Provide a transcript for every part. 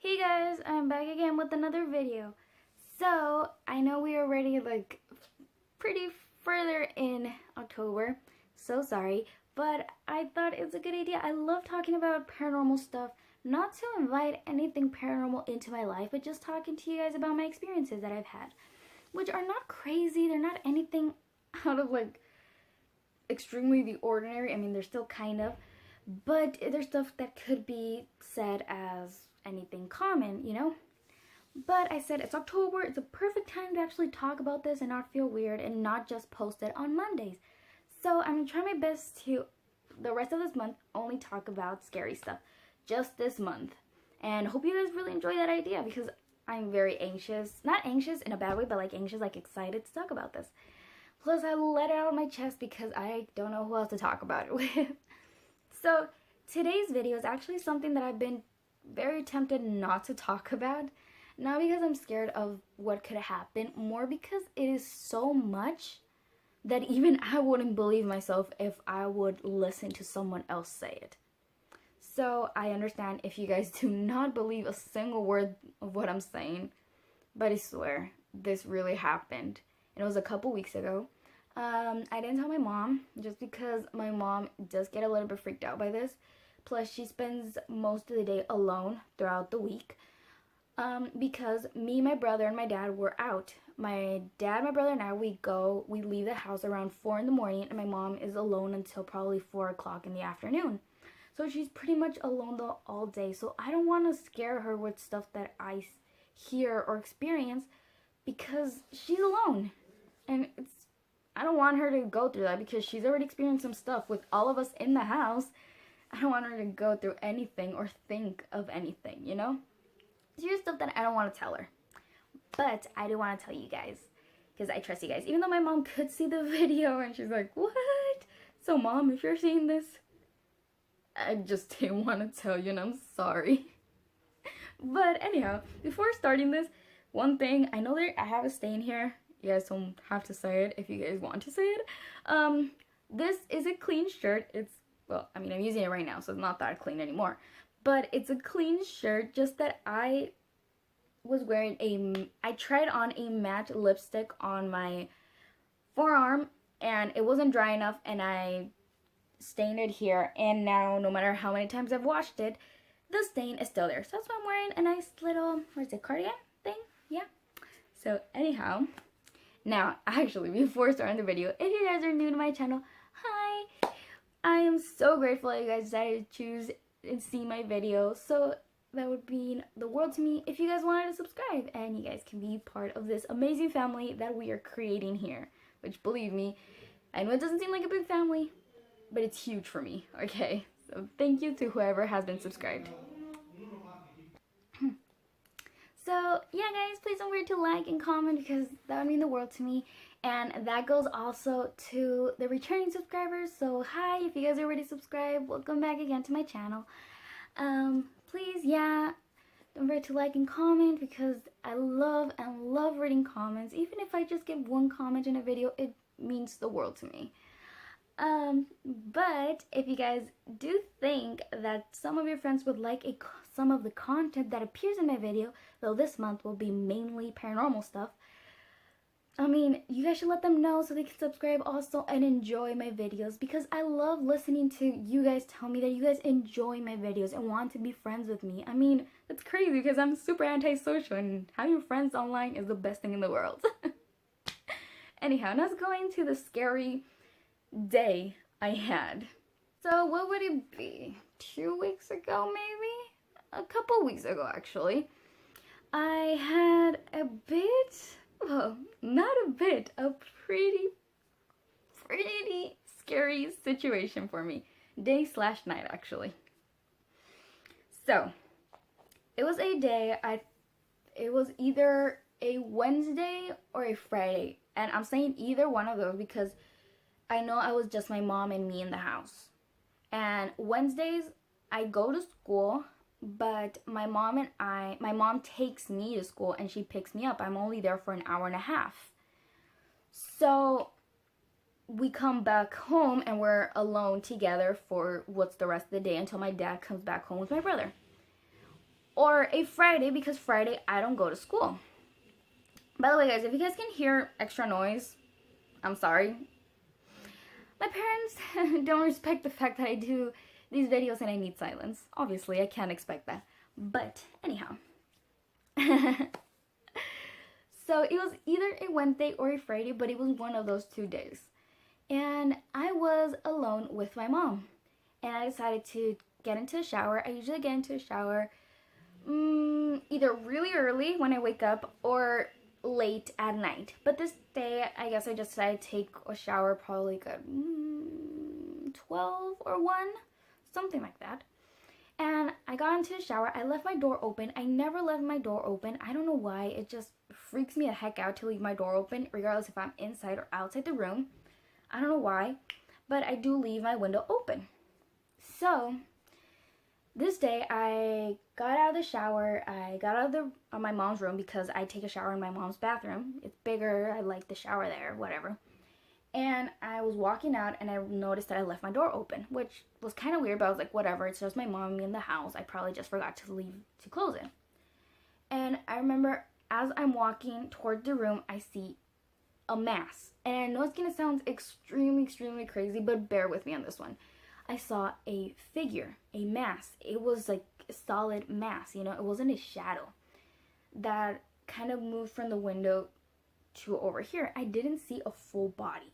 Hey guys, I'm back again with another video. So, I know we are already pretty further in October, so sorry, but I thought it's a good idea. I love talking about paranormal stuff, not to invite anything paranormal into my life, but just talking to you guys about my experiences that I've had, which are not crazy. They're not anything out of extremely the ordinary. I mean, they're still kind of, but there's stuff that could be said as anything common, you know? But I said it's October, it's a perfect time to actually talk about this and not feel weird and not just post it on Mondays. So I'm gonna try my best to, the rest of this month, only talk about scary stuff. Just this month. And hope you guys really enjoy that idea because I'm very anxious. Not anxious in a bad way, but anxious, excited to talk about this. Plus I let it out of my chest because I don't know who else to talk about it with. So today's video is actually something that I've been very tempted not to talk about. Not because I'm scared of what could happen, more because it is so much that even I wouldn't believe myself if I would listen to someone else say it. So I understand if you guys do not believe a single word of what I'm saying, but I swear this really happened. And it was a couple weeks ago. I didn't tell my mom just because my mom does get a little bit freaked out by this. Plus, she spends most of the day alone throughout the week because me, my brother, and my dad were out. My dad, my brother, and I, we leave the house around 4 in the morning, and my mom is alone until probably 4 o'clock in the afternoon. So she's pretty much alone all day. So I don't want to scare her with stuff that I hear or experience because she's alone. And I don't want her to go through that because she's already experienced some stuff with all of us in the house. I don't want her to go through anything or think of anything, you know? So here's stuff that I don't want to tell her. But I do want to tell you guys because I trust you guys. Even though my mom could see the video and she's like, what? So mom, if you're seeing this, I just didn't want to tell you and I'm sorry. But anyhow, before starting this, one thing, I know that I have a stain here. You guys don't have to say it if you guys want to say it. This is a clean shirt. Well, I mean, I'm using it right now, so it's not that clean anymore. But it's a clean shirt, just that I was wearing I tried on a matte lipstick on my forearm, and it wasn't dry enough, and I stained it here. And now, no matter how many times I've washed it, the stain is still there. So that's why I'm wearing a nice little, what is it, cardigan thing? Yeah. So anyhow, now, actually, before starting the video, if you guys are new to my channel, hi! I am so grateful that you guys decided to choose and see my video. So that would mean the world to me if you guys wanted to subscribe. And you guys can be part of this amazing family that we are creating here. Which, believe me, I know it doesn't seem like a big family, but it's huge for me, okay? So thank you to whoever has been subscribed. So, yeah guys, please don't forget to like and comment because that would mean the world to me. And that goes also to the returning subscribers. So, hi, if you guys are already subscribed, welcome back again to my channel. Please, yeah, don't forget to like and comment because I love reading comments. Even if I just give one comment in a video, it means the world to me. But if you guys do think that some of your friends would like some of the content that appears in my video, though this month will be mainly paranormal stuff, I mean, you guys should let them know so they can subscribe also and enjoy my videos because I love listening to you guys tell me that you guys enjoy my videos and want to be friends with me. I mean, that's crazy because I'm super antisocial and having friends online is the best thing in the world. Anyhow, let's go into the scary day I had. So what would it be? 2 weeks ago maybe? A couple weeks ago actually. I had a bit, well, not a bit, a pretty scary situation for me. Day/night actually. So, it was a day, it was either a Wednesday or a Friday. And I'm saying either one of those because I know I was just my mom and me in the house. And Wednesdays, I go to school, but my mom takes me to school and she picks me up. I'm only there for an hour and a half. So we come back home and we're alone together for what's the rest of the day until my dad comes back home with my brother. or a Friday, because Friday I don't go to school. By the way, guys, if you guys can hear extra noise, I'm sorry. My parents don't respect the fact that I do these videos and I need silence. Obviously, I can't expect that. But anyhow. So it was either a Wednesday or a Friday, but it was one of those 2 days. And I was alone with my mom. And I decided to get into a shower. I usually get into a shower either really early when I wake up or late at night. But this day, I guess I just decided to take a shower probably like at 12 or 1, something like that. And I got into the shower. I left my door open. I never left my door open. I don't know why. It just freaks me the heck out to leave my door open, regardless if I'm inside or outside the room. I don't know why, but I do leave my window open. So this day I got out of the shower. I got out of my mom's room because I take a shower in my mom's bathroom. It's bigger. I like the shower there, whatever. And I was walking out and I noticed that I left my door open, which was kind of weird, but I was like, whatever, it's just my mom in the house. I probably just forgot to close it. And I remember as I'm walking toward the room, I see a mass. And I know it's going to sound extremely, extremely crazy, but bear with me on this one. I saw a figure, a mass. It was like a solid mass, you know, it wasn't a shadow that kind of moved from the window to over here. I didn't see a full body.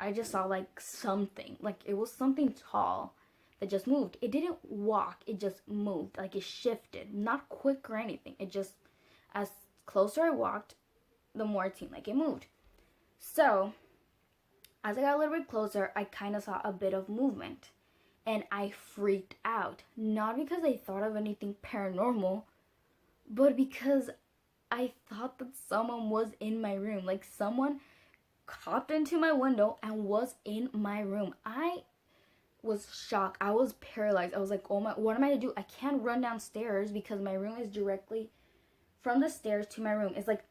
I just saw like something, like it was something tall that just moved. It didn't walk, it just moved, like it shifted, not quick or anything. It just, as closer I walked, the more it seemed like it moved. So as I got a little bit closer, I kind of saw a bit of movement and I freaked out. Not because I thought of anything paranormal, but because I thought that someone was in my room. Like someone hopped into my window and was in my room. I was shocked. I was paralyzed. I was like, oh my, what am I to do? I can't run downstairs because my room is directly from the stairs to my room. It's like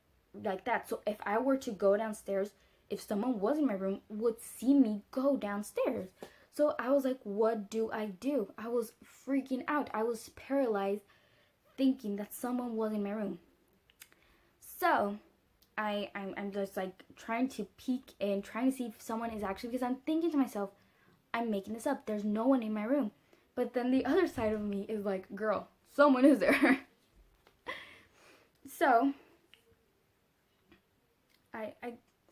that. So if I were to go downstairs, if someone was in my room, would see me go downstairs. So I was like, what do I do? I was freaking out. I was paralyzed thinking that someone was in my room. So I'm just like trying to peek and trying to see if someone is actually, because I'm thinking to myself, I'm making this up. There's no one in my room. But then the other side of me is like, girl, someone is there. So I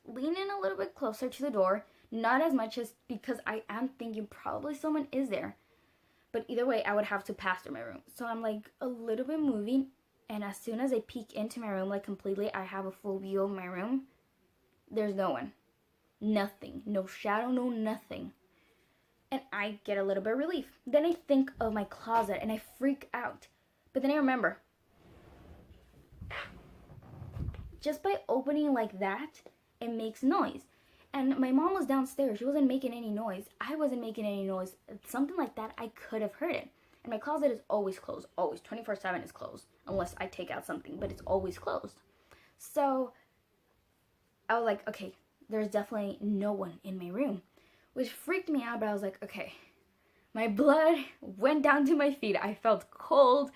lean in a little bit closer to the door. Not as much as because I am thinking probably someone is there. But either way, I would have to pass through my room. So I'm like a little bit moving. And as soon as I peek into my room, like completely, I have a full view of my room. There's no one. Nothing. No shadow, no nothing. And I get a little bit of relief. Then I think of my closet and I freak out. But then I remember, just by opening like that, it makes noise. And my mom was downstairs. She wasn't making any noise. I wasn't making any noise. Something like that, I could have heard it. And my closet is always closed. Always. 24/7 is closed. Unless I take out something. But it's always closed. So I was like, okay, there's definitely no one in my room. Which freaked me out. But I was like, okay. My blood went down to my feet. I felt cold.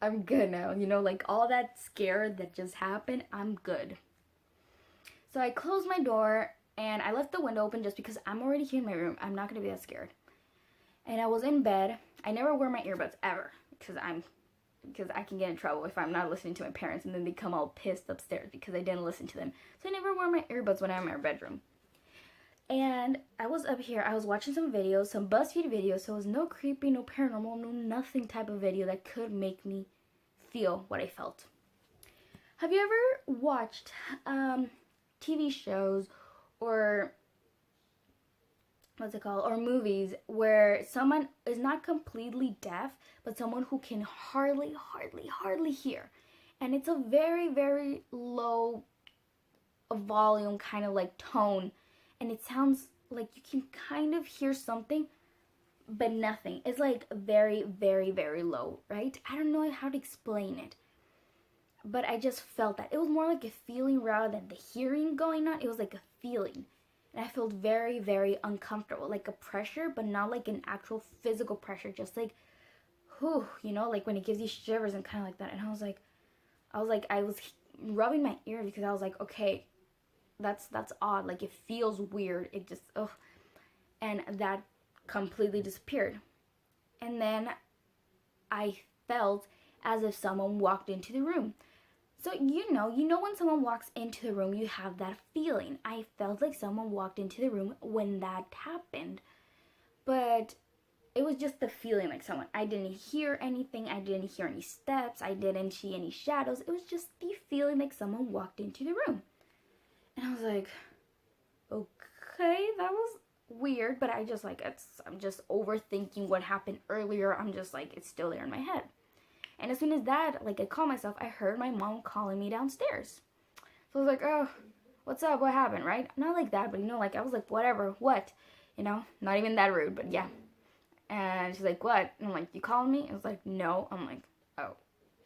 I'm good now. You know, like all that scare that just happened, I'm good. So I closed my door. And I left the window open just because I'm already here in my room. I'm not going to be that scared. And I was in bed. I never wear my earbuds ever because I can get in trouble if I'm not listening to my parents and then they come all pissed upstairs because I didn't listen to them. So I never wear my earbuds when I'm in my bedroom. And I was up here. I was watching some videos, some BuzzFeed videos. So it was no creepy, no paranormal, no nothing type of video that could make me feel what I felt. Have you ever watched TV shows or or movies where someone is not completely deaf, but someone who can hardly hear, and it's a very, very low volume kind of like tone, and it sounds like you can kind of hear something, but nothing. It's like very, very, very low, right? I don't know how to explain it, but I just felt that. It was more like a feeling rather than the hearing going on. It was like a feeling. And I felt very, very uncomfortable. Like a pressure, but not like an actual physical pressure. Just like whew, you know, like when it gives you shivers and kind of like that. And I was rubbing my ear because I was like, okay, that's odd. Like, it feels weird. It just, ugh. And that completely disappeared. And then I felt as if someone walked into the room. So you know when someone walks into the room, you have that feeling. I felt like someone walked into the room when that happened. But it was just the feeling like someone. I didn't hear anything. I didn't hear any steps. I didn't see any shadows. It was just the feeling like someone walked into the room. And I was like, okay, that was weird. But I'm just overthinking what happened earlier. I'm just like, it's still there in my head. And as soon as that, like, I called myself, I heard my mom calling me downstairs. So I was like, oh, what's up? What happened, right? Not like that, but, you know, like, I was like, whatever, what? You know, not even that rude, but yeah. And she's like, what? And I'm like, you calling me? I was like, no. I'm like, oh,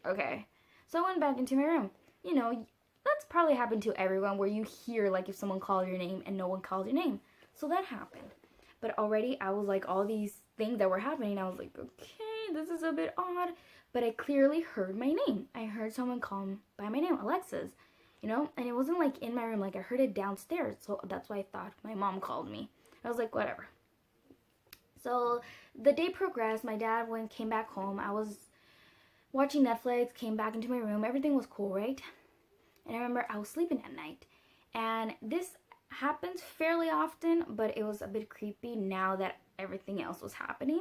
okay. So I went back into my room. You know, that's probably happened to everyone where you hear, like, if someone called your name and no one called your name. So that happened. But already I was like, all these things that were happening, I was like, okay, this is a bit odd. But I clearly heard my name. I heard someone call me by my name, Alexis, you know? And it wasn't like in my room, like I heard it downstairs. So that's why I thought my mom called me. I was like, whatever. So the day progressed. My dad came back home. I was watching Netflix, came back into my room. Everything was cool, right? And I remember I was sleeping at night. And this happens fairly often, but it was a bit creepy now that everything else was happening.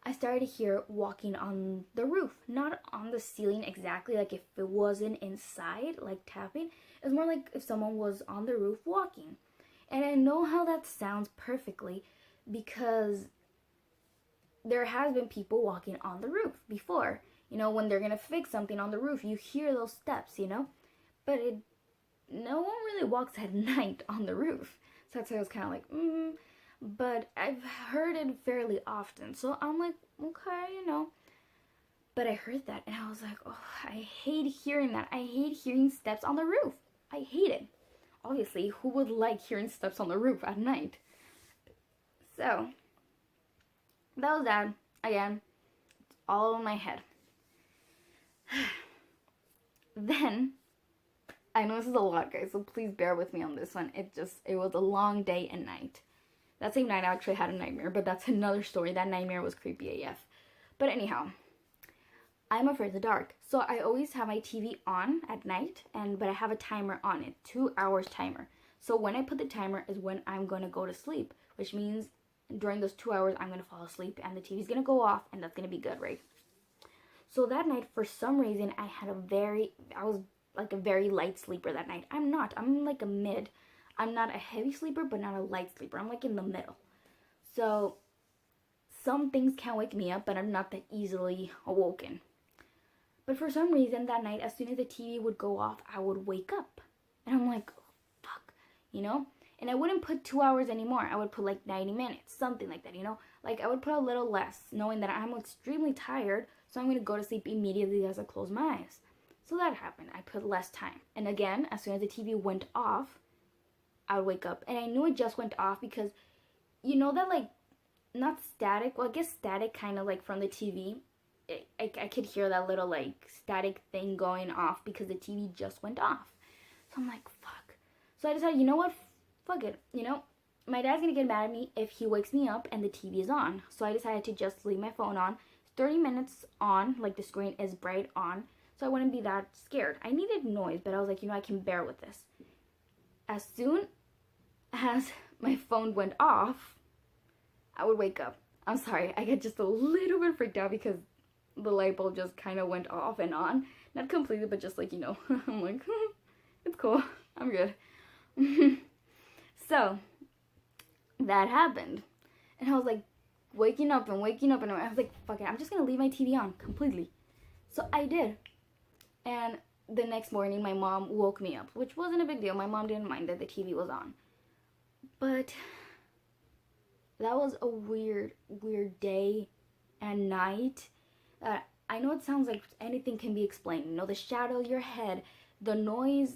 I started to hear walking on the roof, not on the ceiling exactly, like if it wasn't inside, like tapping. It was more like if someone was on the roof walking. And I know how that sounds perfectly because there has been people walking on the roof before. You know, when they're going to fix something on the roof, you hear those steps, you know? But no one really walks at night on the roof. So that's why I was kind of like, But I've heard it fairly often. So I'm like, okay, you know. But I heard that and I was like, oh, I hate hearing that. I hate hearing steps on the roof. I hate it. Obviously, who would like hearing steps on the roof at night? So, that was that. Again, it's all in my head. Then, I know this is a lot, guys, so please bear with me on this one. It was a long day and night. That same night I actually had a nightmare, but that's another story. That nightmare was creepy AF. But anyhow, I'm afraid of the dark. So I always have my TV on at night, but I have a timer on it, 2 hours timer. So when I put the timer is when I'm going to go to sleep, which means during those 2 hours I'm going to fall asleep and the TV's going to go off and that's going to be good, right? So that night, for some reason, I was like a very light sleeper that night. I'm like a mid. I'm not a heavy sleeper, but not a light sleeper. I'm like in the middle. So some things can wake me up, but I'm not that easily awoken. But for some reason that night, as soon as the TV would go off, I would wake up. And I'm like, oh, fuck, you know? And I wouldn't put 2 hours anymore. I would put like 90 minutes, something like that, you know? Like I would put a little less, knowing that I'm extremely tired, so I'm going to go to sleep immediately as I close my eyes. So that happened. I put less time. And again, as soon as the TV went off, I would wake up. And I knew it just went off because, you know that, like, not static, well, I guess static kind of, like, from the TV. I could hear that little, like, static thing going off because the TV just went off. So I'm like, fuck. So I decided, you know what? Fuck it. You know, my dad's going to get mad at me if he wakes me up and the TV is on. So I decided to just leave my phone on. 30 minutes on, like, the screen is bright on. So I wouldn't be that scared. I needed noise, but I was like, you know, I can bear with this. As soon as my phone went off, I would wake up. I'm sorry, I get just a little bit freaked out because the light bulb just kind of went off and on. Not completely, but just like, you know, I'm like, it's cool. I'm good. So, that happened. And I was like, waking up, and I was like, fuck it, I'm just going to leave my TV on completely. So I did. And the next morning, my mom woke me up, which wasn't a big deal. My mom didn't mind that the TV was on. But that was a weird day and night. I know it sounds like anything can be explained. You know, the shadow of your head, the noise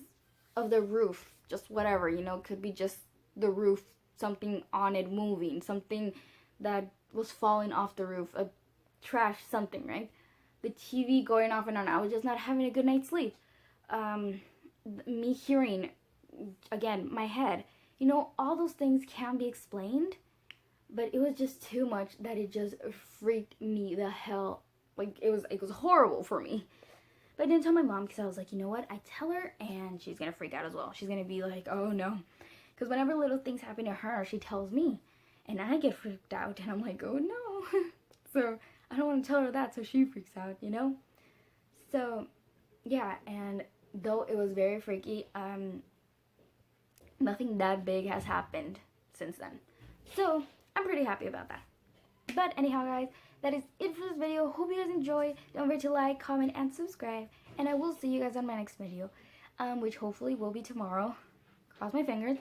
of the roof, just whatever, you know, could be just the roof, something on it moving, something that was falling off the roof, a trash something, right? The TV going off and on. I was just not having a good night's sleep. Me hearing, again, my head. You know, all those things can be explained, but it was just too much that it just freaked me the hell. Like, it was horrible for me. But I didn't tell my mom because I was like, you know what? I tell her and she's going to freak out as well. She's going to be like, oh no. Because whenever little things happen to her, she tells me. And I get freaked out and I'm like, oh no. So I don't want to tell her that so she freaks out, you know? So yeah, and though it was very freaky, nothing that big has happened since then. So I'm pretty happy about that. But anyhow, guys, that is it for this video. Hope you guys enjoy. Don't forget to like, comment, and subscribe. And I will see you guys on my next video, which hopefully will be tomorrow. Cross my fingers.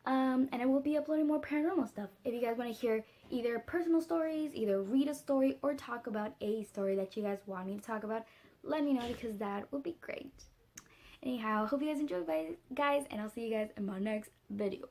And I will be uploading more paranormal stuff. If you guys want to hear either personal stories, either read a story, or talk about a story that you guys want me to talk about, let me know because that would be great. Anyhow, hope you guys enjoyed, guys, and I'll see you guys in my next video.